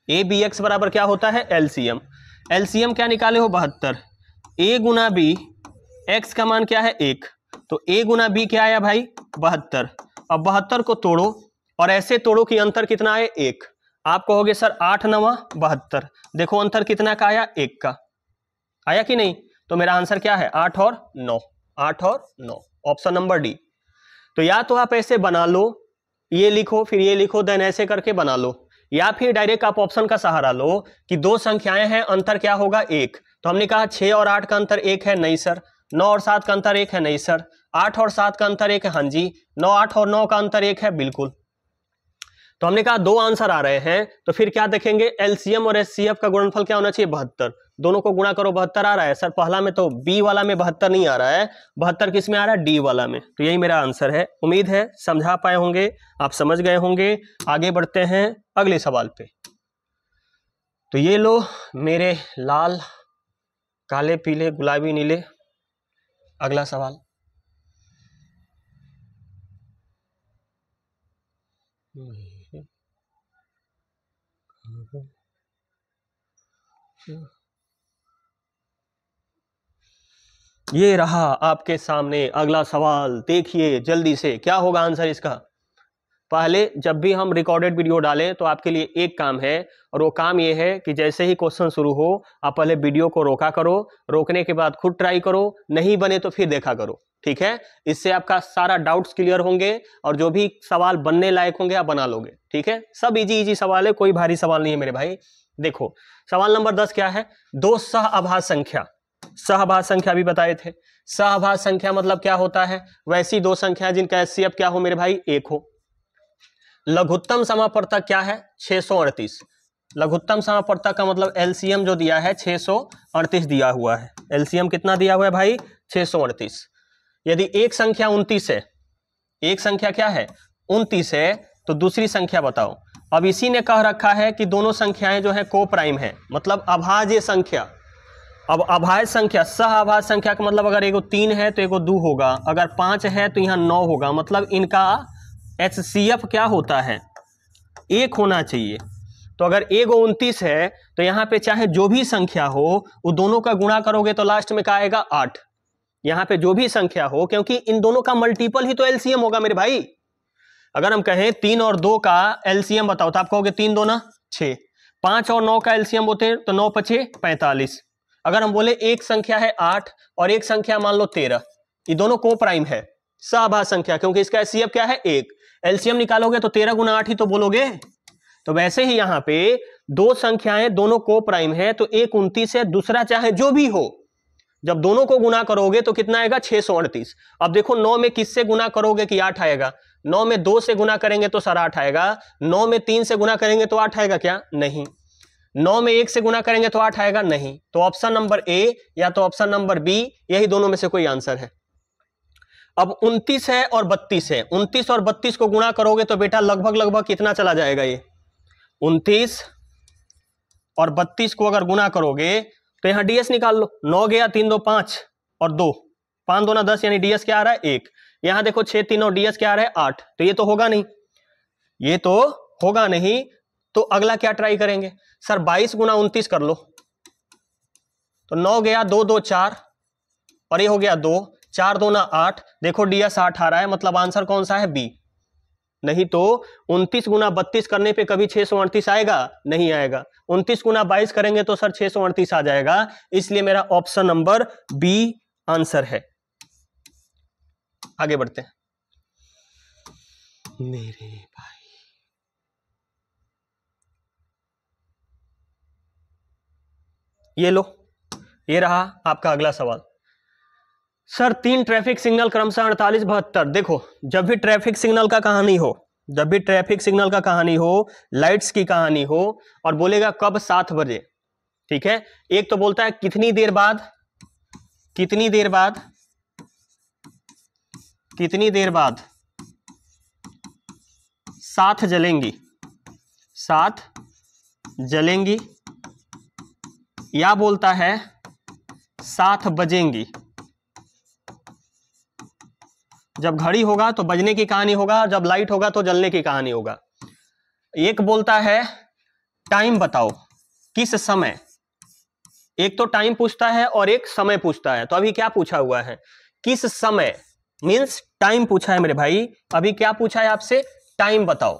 ABX बराबर क्या होता है? LCM। LCM क्या निकाले हो? 72। A गुना B, X का मान क्या है? 1। तो A गुना B क्या आया भाई? 72। अब 72 को तोड़ो और ऐसे तोड़ो कि अंतर कितना आए? 1। आप कहोगे सर 8 9 72। देखो अंतर कितना का आया? 1 का आया कि नहीं? तो मेरा आंसर क्या है? 8 और 9। 8 और 9, ऑप्शन नंबर डी। तो या तो आप ऐसे बना लो, ये लिखो फिर ये लिखो, देन ऐसे करके बना लो, या फिर डायरेक्ट आप ऑप्शन का सहारा लो कि दो संख्याएं हैं, अंतर क्या होगा? 1। तो हमने कहा 6 और 8 का अंतर 1 है, नहीं सर। 9 और 7 का अंतर 1 है, नहीं सर। 8 और 7 का अंतर 1 है, हाँ जी। 9 8 और 9 का अंतर 1 है, बिल्कुल। तो हमने कहा दो आंसर आ रहे हैं, तो फिर क्या देखेंगे? LCM और SCF का गुणनफल क्या होना चाहिए? 72। दोनों को गुणा करो, 72 आ रहा है। सर पहला में तो B वाला में 72 नहीं आ रहा है, 72 किस में आ रहा है? D वाला में। तो यही मेरा आंसर है। उम्मीद है समझा पाए होंगे, आप समझ गए होंगे। आगे बढ़ते हैं अगले सवाल पे। तो ये लो मेरे लाल काले पीले गुलाबी नीले, अगला सवाल। ये रहा आपके सामने अगला सवाल। देखिए जल्दी से क्या होगा आंसर इसका। पहले जब भी हम रिकॉर्डेड वीडियो डालें तो आपके लिए एक काम है, और वो काम ये है कि जैसे ही क्वेश्चन शुरू हो आप पहले वीडियो को रोका करो, रोकने के बाद खुद ट्राई करो, नहीं बने तो फिर देखा करो, ठीक है? इससे आपका सारा डाउट्स क्लियर होंगे और जो भी सवाल बनने लायक होंगे आप बना लोगे, ठीक है? सब इजी सवाल है, कोई भारी सवाल नहीं है मेरे भाई। देखो सवाल नंबर 10 क्या है? दो सहअभाज्य संख्या, सहअभाज्य संख्या भी बताए थे। सहअभाज्य संख्या मतलब क्या होता है? वैसी दो संख्या जिनका HCF क्या हो मेरे भाई? 1 हो। लघुत्तम समापवर्तक क्या है? 638। लघुत्तम समापवर्तक का मतलब LCM जो दिया है 638 दिया हुआ है। LCM कितना दिया हुआ है भाई? 638। यदि एक संख्या 29 है, एक संख्या क्या है? 29 है, तो दूसरी संख्या बताओ। अब इसी ने कह रखा है कि दोनों संख्याएं जो है को प्राइम है, मतलब अभाज्य संख्या। अब अभाज्य संख्या, सहअभाज्य संख्या का मतलब अगर एगो 3 है तो एगो 2 होगा, अगर 5 है तो यहाँ 9 होगा, मतलब इनका HCF क्या होता है? 1 होना चाहिए। तो अगर एगो 29 है तो यहाँ पे चाहे जो भी संख्या हो वो दोनों का गुणा करोगे तो लास्ट में क्या आएगा? 8। यहाँ पे जो भी संख्या हो, क्योंकि इन दोनों का मल्टीपल ही तो LCM होगा मेरे भाई। अगर हम कहें 3 और 2 का LCM बताओ तो आप कहोगे 3 2 ना 6, 5 और 9 का LCM होते हैं तो 9 5 45। अगर हम बोले एक संख्या है 8 और एक संख्या मान लो 13, ये दोनों को प्राइम है, सहअभाज्य संख्या, क्योंकि इसका HCF क्या है? 1। LCM निकालोगे तो 13 गुना 8 ही तो बोलोगे। तो वैसे ही यहाँ पे दो संख्याएं दोनों को प्राइम है, तो एक 29 है, दूसरा चाहे जो भी हो, जब दोनों को गुना करोगे तो कितना आएगा? 638। अब देखो 9 में किससे गुना करोगे कि 8 आएगा? 9 में 2 से गुना करेंगे तो सर 8 आएगा। 9 में 3 से गुना करेंगे तो 8 आएगा क्या? नहीं। 9 में 1 से गुना करेंगे तो 8 आएगा? नहीं। तो ऑप्शन नंबर ए या तो ऑप्शन नंबर बी, यही दोनों में से कोई आंसर है। अब 29 है और 32 है, 29 और 32 को गुणा करोगे तो बेटा लगभग कितना चला जाएगा? ये 29 और 32 को अगर गुणा करोगे तो यहां DS निकाल लो। 9 गया, 3 2 5 और 2, 5 2 10, यानी DS क्या आ रहा है? 1। यहां देखो 6 3 और DS क्या आ रहा है? 8। तो ये तो होगा नहीं, ये तो होगा नहीं। तो अगला क्या ट्राई करेंगे? सर 22 गुना 29 कर लो, तो 9 गया, 2 2 4 और ये हो गया 2, 4 2 ना 8। देखो DS 8 आ रहा है, मतलब आंसर कौन सा है? बी। नहीं तो 29 गुना 32 करने पे कभी 638 आएगा? नहीं आएगा। 29 गुना 22 करेंगे तो सर 638 आ जाएगा। इसलिए मेरा ऑप्शन नंबर बी आंसर है। आगे बढ़ते हैं मेरे भाई। ये लो, ये रहा आपका अगला सवाल। सर 3 ट्रैफिक सिग्नल क्रमशः 48, 72। देखो, जब भी ट्रैफिक सिग्नल का कहानी हो, जब भी ट्रैफिक सिग्नल का कहानी हो, लाइट्स की कहानी हो, और बोलेगा कब 7 बजे, ठीक है। एक तो बोलता है कितनी देर बाद, कितनी देर बाद, कितनी देर बाद 7 जलेंगी, 7 जलेंगी, या बोलता है 7 बजेंगी। जब घड़ी होगा तो बजने की कहानी होगा, जब लाइट होगा तो जलने की कहानी होगा। एक बोलता है टाइम बताओ, किस समय। एक तो टाइम पूछता है और एक समय पूछता है। तो अभी क्या पूछा हुआ है? किस समय, मींस टाइम पूछा है मेरे भाई। अभी क्या पूछा है आपसे? टाइम बताओ।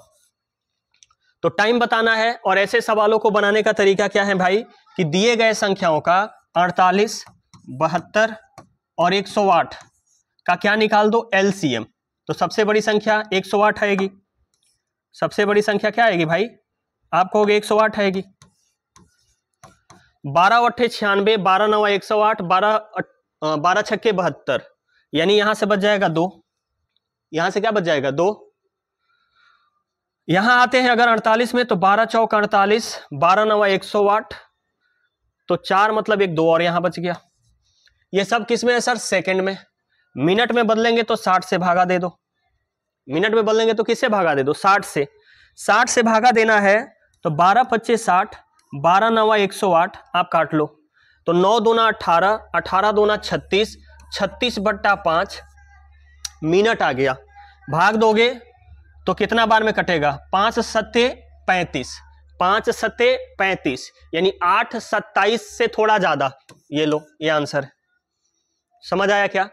तो टाइम बताना है। और ऐसे सवालों को बनाने का तरीका क्या है भाई, कि दिए गए संख्याओं का 48, 72 और 108 का क्या निकाल दो? एलसीएम। तो सबसे बड़ी संख्या 108 आएगी। सबसे बड़ी संख्या क्या आएगी भाई? आप कहोगे 108 आएगी। 12 8 96, 12 9 108, 12 6 72, यानी यहां से बच जाएगा 2। यहां से क्या बच जाएगा? 2। यहां आते हैं अगर 48 में, तो 12 चौक 48, 12 9 108, तो 4 मतलब 1 2 और यहां बच गया। ये सब किस में है सर? सेकंड में। मिनट में बदलेंगे तो 60 से भागा दे दो। मिनट में बदलेंगे तो किससे भागा दे दो? 60 से। 60 से भागा देना है तो 12 25 60, 12 9 108, आप काट लो। तो 9 दूना 18, 18 दूना 36, 36/5 मिनट आ गया। भाग दोगे तो कितना बार में कटेगा? 5 7 35, 5 7 35, यानी 8 27 से थोड़ा ज्यादा। ये लो, ये आंसर है। समझ आया क्या?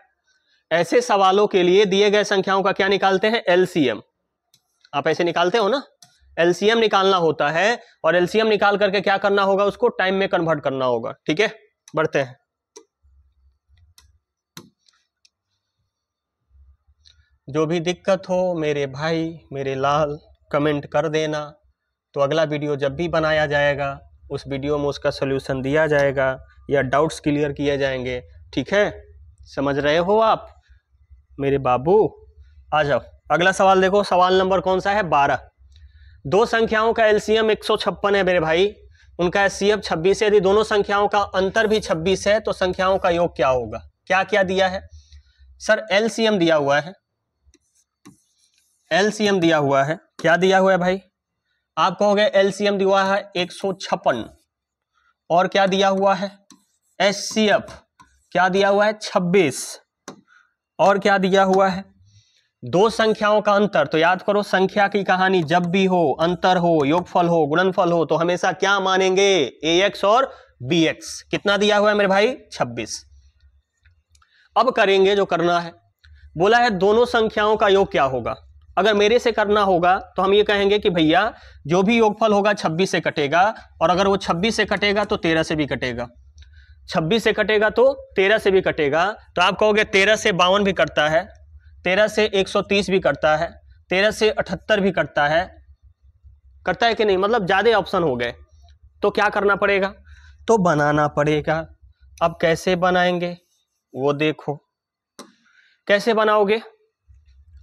ऐसे सवालों के लिए दिए गए संख्याओं का क्या निकालते हैं? एलसीएम। आप ऐसे निकालते हो ना, एलसीएम निकालना होता है। और एलसीएम निकाल करके क्या करना होगा? उसको टाइम में कन्वर्ट करना होगा। ठीक है, बढ़ते हैं। जो भी दिक्कत हो मेरे भाई, मेरे लाल, कमेंट कर देना। तो अगला वीडियो जब भी बनाया जाएगा उस वीडियो में उसका सलूशन दिया जाएगा या डाउट्स क्लियर किए जाएंगे। ठीक है, समझ रहे हो आप मेरे बाबू? आ जाओ, अगला सवाल देखो। सवाल नंबर कौन सा है? 12। दो संख्याओं का एलसीएम 156 है मेरे भाई, उनका एचसीएफ 26 है। यदि दोनों संख्याओं का अंतर भी 26 है तो संख्याओं का योग क्या होगा? क्या क्या दिया है सर? एलसीएम दिया हुआ है। एलसीएम दिया हुआ है। क्या दिया हुआ है भाई? आप कहोगे एलसीएम दिया हुआ है 156, और क्या दिया हुआ है? एचसीएफ क्या दिया हुआ है? 26, और क्या दिया हुआ है? दो संख्याओं का अंतर। तो याद करो, संख्या की कहानी जब भी हो, अंतर हो, योगफल हो, गुणनफल हो, तो हमेशा क्या मानेंगे? AX और BX। कितना दिया हुआ है मेरे भाई? 26। अब करेंगे जो करना है। बोला है दोनों संख्याओं का योग क्या होगा। अगर मेरे से करना होगा तो हम ये कहेंगे कि भैया जो भी योगफल होगा 26 से कटेगा, और अगर वो 26 से कटेगा तो 13 से भी कटेगा, 26 से कटेगा तो 13 से भी कटेगा। तो आप कहोगे 13 से 52 भी कटता है, 13 से 130 भी कटता है, 13 से 78 भी कटता है कि नहीं? मतलब ज्यादा ऑप्शन हो गए। तो क्या करना पड़ेगा? तो बनाना पड़ेगा। अब कैसे बनाएंगे वो देखो। कैसे बनाओगे?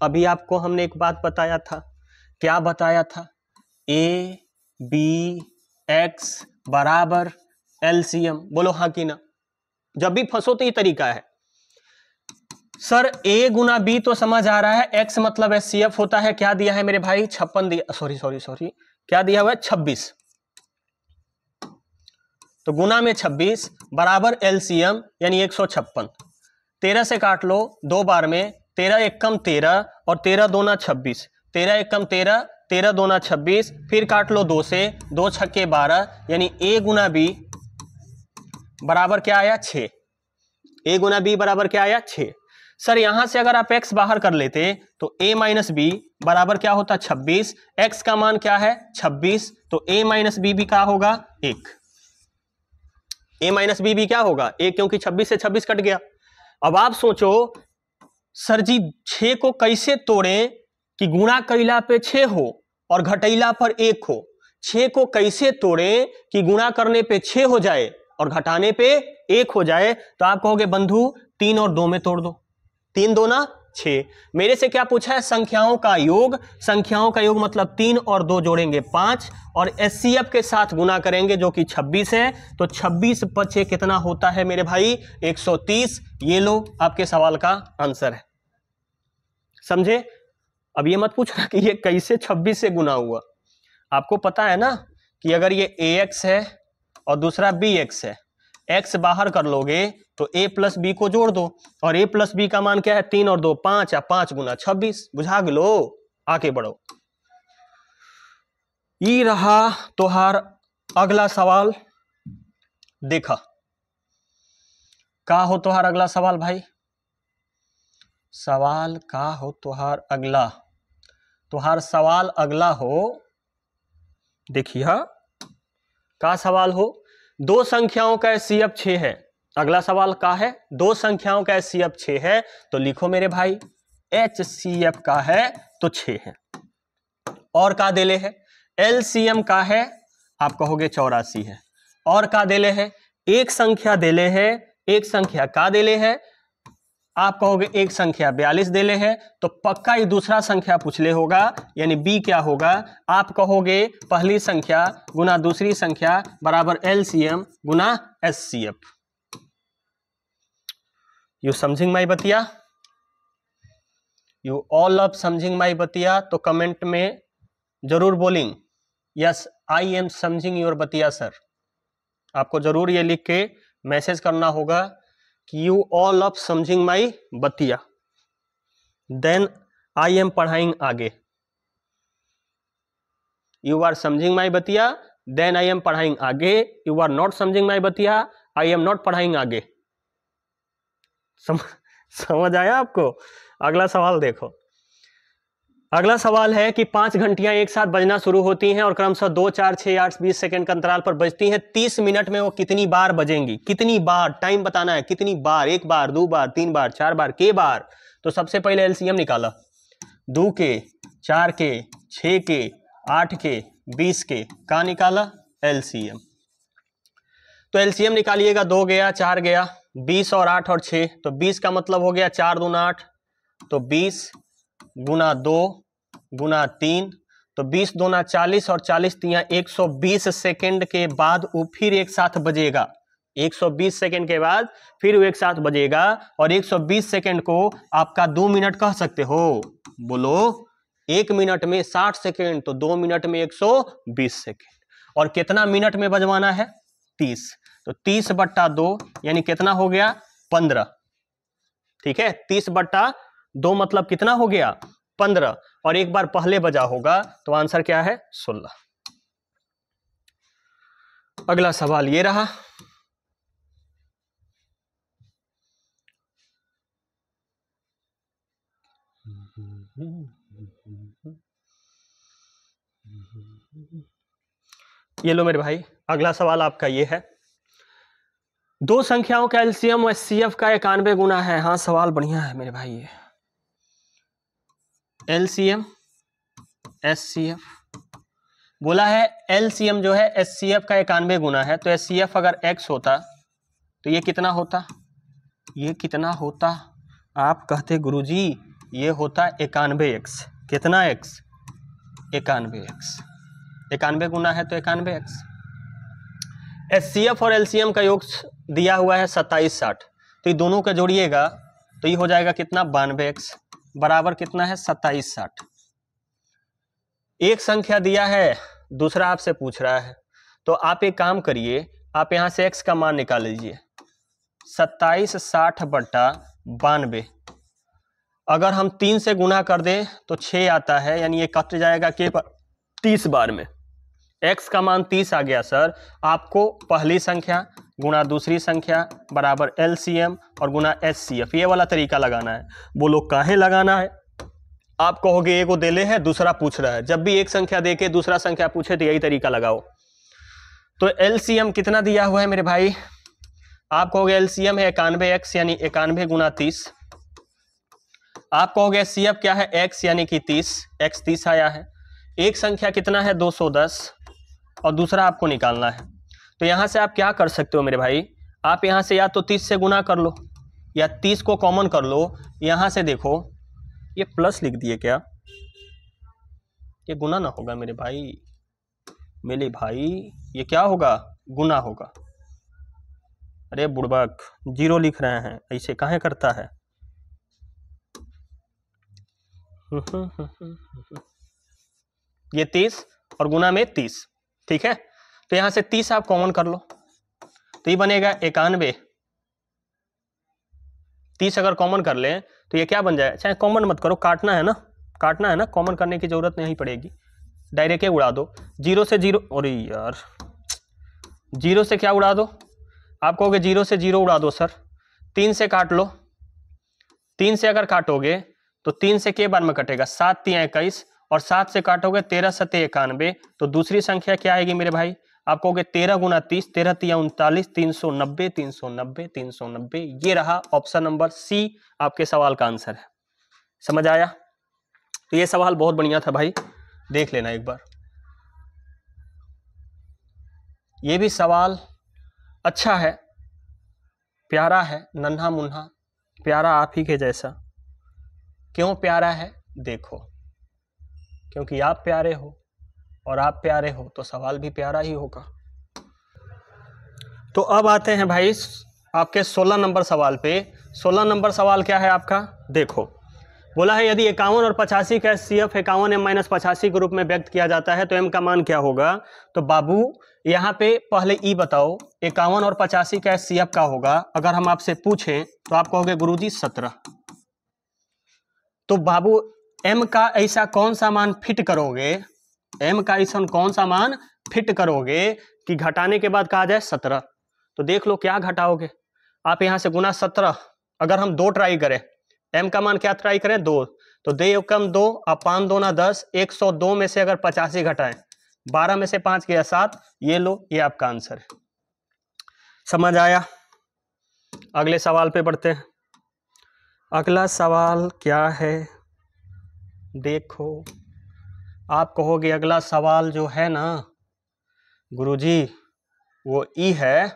अभी आपको हमने एक बात बताया था। क्या बताया था? ABX बराबर एलसीएम। बोलो हाँ कि ना। जब भी फंसो तो ये तरीका है। सर A गुना B तो समझ आ रहा है, X मतलब एचसीएफ होता है। क्या दिया है मेरे भाई? 56 दिया, सॉरी क्या दिया हुआ है? 26। तो गुना में 26 बराबर एलसीएम यानी 156। 13 से काट लो 2 बार में, 13 एकम 13 और 13 दूना 26, 13 एकम 13, 13 दूना 26, फिर काट लो 2 से, 2 छक्के 12, यानी A गुना B बराबर क्या आया? 6। A गुना B बराबर क्या आया? 6। सर यहां से अगर आप x बाहर कर लेते तो a माइनस बी बराबर क्या होता 26, x का मान क्या है 26, तो a माइनस बी भी क्या होगा 1, a माइनस बी भी क्या होगा 1, क्योंकि 26 से 26 कट गया। अब आप सोचो सर जी 6 को कैसे तोड़ें कि गुणा कैला पे 6 हो और घटैला पर 1 हो। 6 को कैसे तोड़ें कि गुणा करने पे 6 हो जाए और घटाने पे 1 हो जाए। तो आप कहोगे बंधु 3 और 2 में तोड़ दो, 3 2 ना 6। मेरे से क्या पूछा है संख्याओं का योग, संख्याओं का योग मतलब 3 और 2 जोड़ेंगे 5 और एचसीएफ के साथ गुना करेंगे जो कि 26 है। तो 26 + 6 कितना होता है मेरे भाई 130। ये लो आपके सवाल का आंसर है, समझे। अब ये मत पूछना कि ये कैसे 26 से गुना हुआ। आपको पता है ना कि अगर ये ax है और दूसरा bx है, x बाहर कर लोगे तो a प्लस बी को जोड़ दो और a प्लस बी का मान क्या है 3 और 2 5 या 5 गुना 26। बुझा लो, आगे बढ़ो। ये रहा तोहार अगला सवाल। देखा का हो तोहार अगला सवाल भाई, सवाल का हो तोहार अगला, तोहार सवाल अगला हो, देखिए का सवाल हो। दो संख्याओं का एचसीएफ 6 है। अगला सवाल का है दो संख्याओं का एचसीएफ 6 है, तो लिखो मेरे भाई एचसीएफ का है तो 6 है। और का देले है एलसीएम का है, आप कहोगे 84 है। और का देले है एक संख्या देले है, एक संख्या का देले है, आप कहोगे एक संख्या 42 देले है। तो पक्का ही दूसरा संख्या पूछले होगा, यानी बी क्या होगा, आप कहोगे पहली संख्या गुना दूसरी संख्या बराबर एलसीएम गुना एचसीएफ। यू समझिंग माई बतिया, यू ऑल अप समझिंग माई बतिया। तो कमेंट में जरूर बोलिंग यस आई एम समझिंग योर बतिया सर। आपको जरूर ये लिख के मैसेज करना होगा कि यू ऑल अप समझिंग माई बतिया, देन आई एम पढ़ाइंग आगे। यू आर समझिंग माई बतिया देन आई एम पढ़ाइंग आगे, यू आर नॉट समझिंग माई बतिया आई एम नॉट पढ़ाइंग आगे। समझ आया आपको। अगला सवाल देखो। अगला सवाल है कि 5 घंटियां एक साथ बजना शुरू होती हैं और क्रमशः 2 4 6 8 20 सेकंड का अंतराल पर बजती हैं। 30 मिनट में वो कितनी बार बजेंगी, कितनी बार, टाइम बताना है कितनी बार, 1 बार 2 बार 3 बार 4 बार के बार। तो सबसे पहले एलसीएम निकाला, 2 के 4 के 6 के 8 के 20 के का निकाला एलसीएम। तो एलसीएम निकालिएगा, 2 गया 4 गया, 20 और 8 और 6, तो 20 का मतलब हो गया 4 दूना 8, तो 20 गुना 2 गुना 3, तो 20 दूना 40 और 40 तिया 120 सेकेंड के बाद वो फिर एक साथ बजेगा। 120 सेकेंड के बाद फिर वो एक साथ बजेगा और 120 सेकेंड को आपका 2 मिनट कह सकते हो। बोलो 1 मिनट में 60 सेकेंड, तो 2 मिनट में 120 सेकेंड। और कितना मिनट में बजवाना है 30, तो 30/2 यानी कितना हो गया 15। ठीक है, 30/2 मतलब कितना हो गया 15, और एक बार पहले बजा होगा तो आंसर क्या है 16। अगला सवाल ये रहा। ये लो मेरे भाई, अगला सवाल आपका ये है, दो संख्याओं का एलसीएम और एचसीएफ का 91 गुना है। हाँ सवाल बढ़िया है मेरे भाई। ये एलसीएम एचसीएफ बोला है, एलसीएम जो है एचसीएफ का 91 गुना है। तो एचसीएफ अगर x होता तो ये कितना होता, ये कितना होता, आप कहते गुरुजी ये होता 91x। कितना x 91x, 91 गुना है तो 91x। एचसीएफ और एलसीएम का योग दिया हुआ है 27 60, तो ये दोनों का जोड़िएगा तो ये हो जाएगा कितना 92x बराबर कितना है 27 60। एक संख्या दिया है, दूसरा आपसे पूछ रहा है, तो आप एक काम करिए, आप यहां से x का मान निकाल लीजिए 27 60/92। अगर हम 3 से गुना कर दें तो 6 आता है, यानी ये कट जाएगा के 30 बार में। x का मान 30 आ गया सर। आपको पहली संख्या गुणा दूसरी संख्या बराबर LCM और गुणा HCF। ये वाला तरीका लगाना है। बोलो काहे लगाना है? आप कहोगे एक को देले है, दूसरा पूछ रहा है। जब भी एक संख्या देके दूसरा संख्या पूछे तो यही तरीका लगाओ। तो LCM कितना दिया हुआ है मेरे भाई? आप कहोगे LCM है 91x यानी 91 गुणा 30। आप कहोगे HCF क्या है? x यानी कि 30, x 30 आया है। एक संख्या कितना है? 210 और दूसरा आपको निकालना है। तो यहां से आप क्या कर सकते हो मेरे भाई? आप यहां से या तो 30 से गुना कर लो या 30 को कॉमन कर लो। यहां से देखो, ये प्लस लिख दिए क्या? ये गुना ना होगा मेरे भाई, मेरे भाई ये क्या होगा? गुना होगा। अरे बुड़बक, जीरो लिख रहे हैं, ऐसे काहे करता है? ये 30 और गुना में 30, ठीक है। तो यहां से 30 आप कॉमन कर लो तो ये बनेगा 91। 30 अगर कॉमन कर लें तो ये क्या बन जाए? चाहे कॉमन मत करो, काटना है ना, काटना है ना, कॉमन करने की जरूरत नहीं पड़ेगी, डायरेक्ट उड़ा दो। जीरो से जीरो, अरे यार जीरो से क्या उड़ा दो? आप कहोगे जीरो से जीरो उड़ा दो सर। 3 से काट लो। 3 से अगर काटोगे तो 3 से के बार में कटेगा? 7 3 21 और 7 से काटोगे 13 7 91। तो दूसरी संख्या क्या आएगी मेरे भाई? आप कहोगे 13 गुना 30, 13 3 39, 390 390 390। ये रहा ऑप्शन नंबर सी आपके सवाल का आंसर है। समझ आया? तो ये सवाल बहुत बढ़िया था भाई, देख लेना एक बार। ये भी सवाल अच्छा है, प्यारा है, नन्हा मुन्हा, प्यारा आप ही के जैसा। क्यों प्यारा है? देखो, क्योंकि आप प्यारे हो और आप प्यारे हो तो सवाल भी प्यारा ही होगा। तो अब आते हैं भाई आपके 16 नंबर सवाल पे। 16 नंबर सवाल क्या है आपका? देखो, बोला है यदि 51 और 85 का HCF 51 M-85 के रूप में व्यक्त किया जाता है तो M का मान क्या होगा? तो बाबू यहाँ पे पहले ई बताओ, 51 और 85 का HCF का होगा। अगर हम आपसे पूछें तो आप कहोगे गुरुजी 17। तो बाबू M का ऐसा कौन सा मान फिट करोगे? M का ऐसा कौन सा मान फिट करोगे कि घटाने के बाद कहा जाए 17? तो देख लो क्या घटाओगे आप। यहाँ से गुना 17, अगर हम 2 ट्राई करें, M का मान क्या ट्राई करें? 2, तो 2 कम 2 और 5 2 ना 10, 102 में से अगर 85 घटाएं, 12 में से 5 गया 7। ये लो, ये आपका आंसर है। समझ आया? अगले सवाल पे बढ़ते हैं। अगला सवाल क्या है? देखो, आप कहोगे अगला सवाल जो है ना गुरुजी वो ई है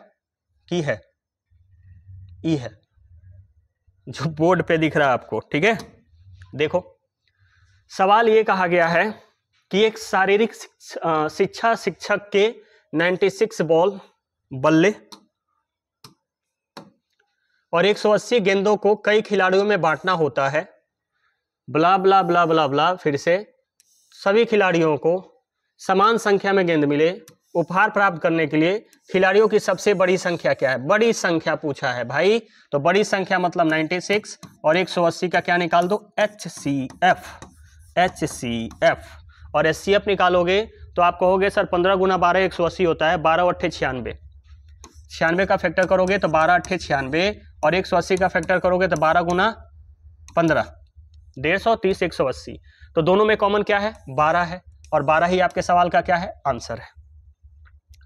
की है? ई है, जो बोर्ड पे दिख रहा है आपको, ठीक है। देखो, सवाल ये कहा गया है कि एक शारीरिक शिक्षा शिक्षक के 96 बॉल बल्ले और 180 गेंदों को कई खिलाड़ियों में बांटना होता है। ब्ला ब्ला ब्ला ब्ला ब्ला, फिर से सभी खिलाड़ियों को समान संख्या में गेंद मिले। उपहार प्राप्त करने के लिए खिलाड़ियों की सबसे बड़ी संख्या क्या है? बड़ी संख्या पूछा है भाई, तो बड़ी संख्या मतलब 96 और 180 का क्या निकाल दो? HCF। HCF और HCF निकालोगे तो आप कहोगे सर 15 गुना 12 180 होता है, 12 8 96। 96 का फैक्टर करोगे तो 12 8 96 और 180 का फैक्टर करोगे तो 12 गुना 15, 150 180। तो दोनों में कॉमन क्या है? 12 है और 12 ही आपके सवाल का क्या है? आंसर है।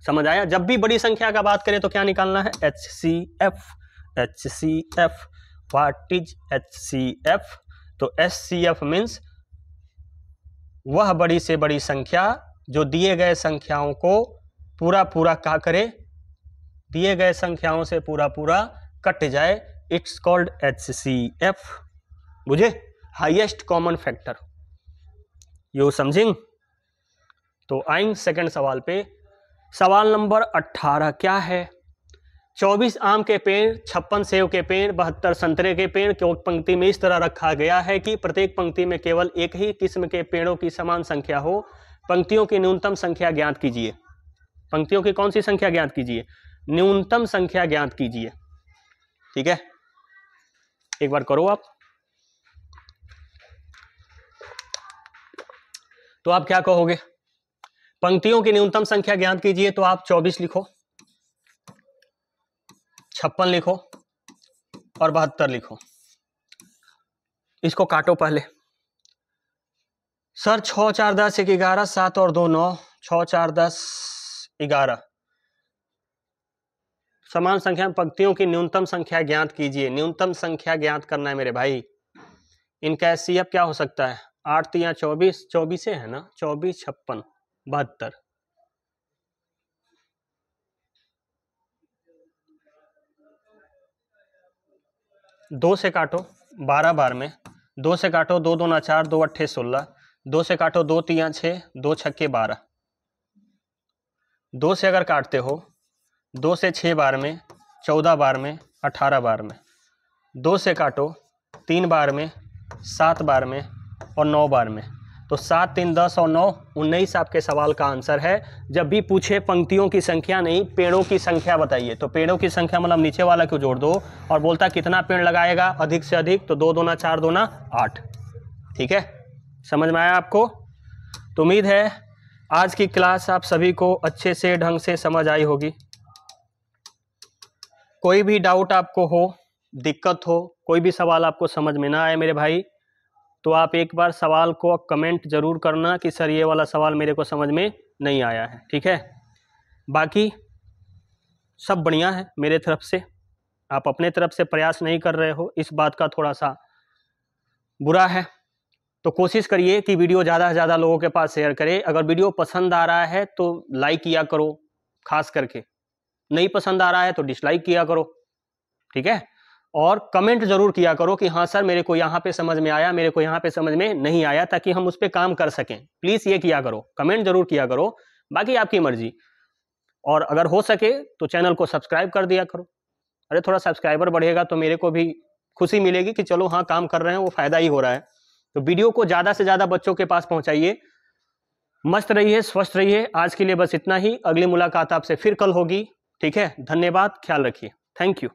समझ आया? जब भी बड़ी संख्या का बात करें तो क्या निकालना है? HCF। HCF, what is HCF? तो HCF मीन्स वह बड़ी से बड़ी संख्या जो दिए गए संख्याओं को पूरा पूरा क्या करे? दिए गए संख्याओं से पूरा पूरा कट जाए। It's called HCF। बुझे? Highest common factor. यू समझिंग? तो आएंगे सेकंड सवाल पे। सवाल नंबर 18 क्या है? 24 आम के पेड़, 56 सेव के पेड़, 72 संतरे के पेड़ को पंक्ति में इस तरह रखा गया है कि प्रत्येक पंक्ति में केवल एक ही किस्म के पेड़ों की समान संख्या हो। पंक्तियों की न्यूनतम संख्या ज्ञात कीजिए। पंक्तियों की कौन सी संख्या ज्ञात कीजिए? न्यूनतम संख्या ज्ञात कीजिए। ठीक है, एक बार करो आप। तो आप क्या कहोगे? पंक्तियों की न्यूनतम संख्या ज्ञात कीजिए, तो आप 24 लिखो। 56 लिखो और 72 लिखो। इसको काटो पहले। सर 6 4 10 1 11 7 और 2 9, 6 4 10 11। समान संख्या में पंक्तियों की न्यूनतम संख्या ज्ञात कीजिए। न्यूनतम संख्या ज्ञात करना है मेरे भाई। इनका एचसीएफ क्या हो सकता है? 8 3 24, 24 है ना, 24 56 72। 2 से काटो 12 बार में, 2 से काटो 2 2 4, 2 8 16, 2 से काटो 2 3 6, 2 6 12। 2 से अगर काटते हो 2 से 6 बार में, 14 बार में, 18 बार में। 2 से काटो 3 बार में, 7 बार में और 9 बार में। तो 7 3 10 और 9 19 आपके सवाल का आंसर है। जब भी पूछे पंक्तियों की संख्या नहीं, पेड़ों की संख्या बताइए, तो पेड़ों की संख्या मतलब नीचे वाला को जोड़ दो और बोलता कितना पेड़ लगाएगा अधिक से अधिक, तो 2 2 4 2 8। ठीक है, समझ में आया आपको? तो उम्मीद है आज की क्लास आप सभी को अच्छे से ढंग से समझ आई होगी। कोई भी डाउट आपको हो, दिक्कत हो, कोई भी सवाल आपको समझ में ना आए मेरे भाई, तो आप एक बार सवाल को कमेंट जरूर करना कि सर ये वाला सवाल मेरे को समझ में नहीं आया है। ठीक है, बाकी सब बढ़िया है मेरे तरफ से। आप अपने तरफ से प्रयास नहीं कर रहे हो, इस बात का थोड़ा सा बुरा है। तो कोशिश करिए कि वीडियो ज़्यादा से ज़्यादा लोगों के पास शेयर करें। अगर वीडियो पसंद आ रहा है तो लाइक किया करो, खास करके नहीं पसंद आ रहा है तो डिसलाइक किया करो। ठीक है, और कमेंट जरूर किया करो कि हाँ सर मेरे को यहाँ पे समझ में आया, मेरे को यहाँ पे समझ में नहीं आया, ताकि हम उस पर काम कर सकें। प्लीज़ ये किया करो, कमेंट जरूर किया करो, बाकी आपकी मर्जी। और अगर हो सके तो चैनल को सब्सक्राइब कर दिया करो। अरे थोड़ा सब्सक्राइबर बढ़ेगा तो मेरे को भी खुशी मिलेगी कि चलो हाँ काम कर रहे हैं, वो फायदा ही हो रहा है। तो वीडियो को ज़्यादा से ज़्यादा बच्चों के पास पहुँचाइए। मस्त रहिए, स्वस्थ रहिए। आज के लिए बस इतना ही। अगली मुलाकात आपसे फिर कल होगी। ठीक है, धन्यवाद, ख्याल रखिए। Thank you.